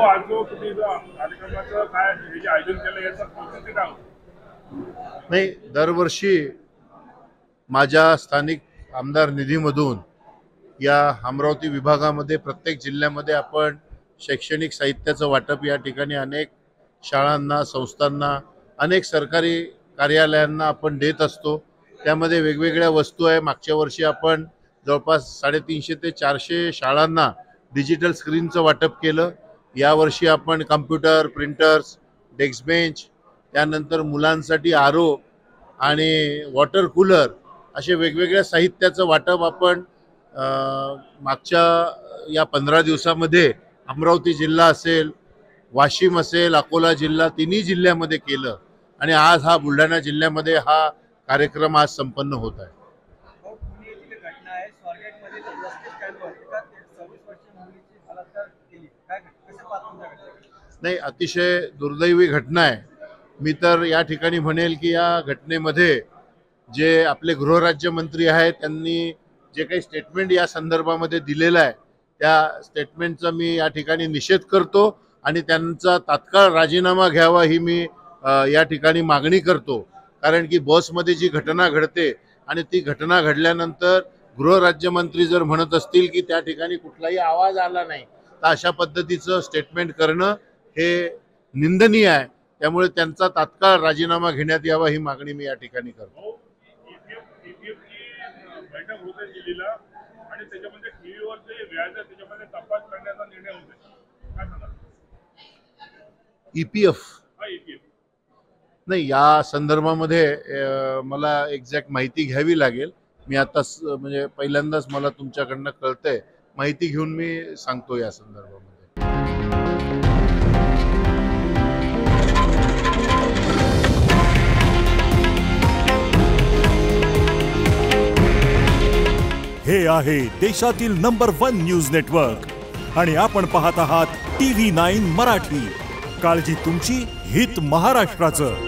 आज जो तुम्ही कार्यक्रमाचं काय हे जे आयोजन केलं याचं औचित्य काय होतं? नाही, दरवर्षी माझ्या स्थानिक आमदार निधीमधून या अमरावती विभागामध्ये प्रत्येक जिल्ह्यामध्ये आपण शैक्षणिक साहित्याचं वाटप या ठिकाणी अनेक शाळांना, संस्थांना, अनेक सरकारी कार्यालयांना आपण देत असतो। त्यामध्ये वेगवेगळ्या वस्तू आहे। मागच्या वर्षी आपण जवळपास 350 ते 400 शाळांना डिजिटल स्क्रीनचं वाटप केलं। यावर्षी आपण कम्प्युटर, प्रिंटर्स, डेस्क बेंच, त्यानंतर मुलांसाठी आरओ आणि वॉटर कूलर असे वेगवेगळ्या साहित्याचं वाटप आपण मागच्या या 15 दिवसामध्ये अमरावती जिल्हा असेल, वाशिम असेल, अकोला जिल्हा, तिन्ही जिल्ह्यामध्ये केलं आणि आज हा बुलढाणा जिल्ह्यामध्ये हा कार्यक्रम आज संपन्न होत आहे। नाही, अतिशय दुर्दैवी घटना आहे। मी तर या ठिकाणी म्हणेल की या घटनेमध्ये जे आपले गृहराज्यमंत्री आहेत त्यांनी जे काही स्टेटमेंट या संदर्भामध्ये दिलेलं आहे त्या स्टेटमेंटचा मी या ठिकाणी निषेध करतो आणि त्यांचा तात्काळ राजीनामा घ्यावा ही मी या ठिकाणी मागणी करतो। कारण की बसमध्ये जी घटना घडते आणि ती घटना घडल्यानंतर गृहराज्यमंत्री जर म्हणत असतील की त्या ठिकाणी कुठलाही आवाज आला नाही तर अशा पद्धतीचं स्टेटमेंट करणं हे निंदनीय आहे। त्यामुळे त्यांचा तात्काळ राजीनामा घेण्यात यावा ही मागणी मी या ठिकाणी करतो। बैठक होते दिल्लीला आणि त्याच्यामध्ये टीव्हीवर जे व्याज आहे त्याच्यामध्ये तपास करण्याचा निर्णय होते, काय सांगाल? ईपीएफ नाही, या संदर्भामध्ये मला एक्झॅक्ट माहिती घ्यावी लागेल। मी आता म्हणजे पहिल्यांदाच मला तुमच्याकडनं कळतंय, माहिती घेऊन मी सांगतो या संदर्भामध्ये। हे आहे देशातील नंबर 1 न्यूज नेटवर्क आणि आपण पाहत आहात TV9 मराठी। काळजी तुमची, हित महाराष्ट्राचं।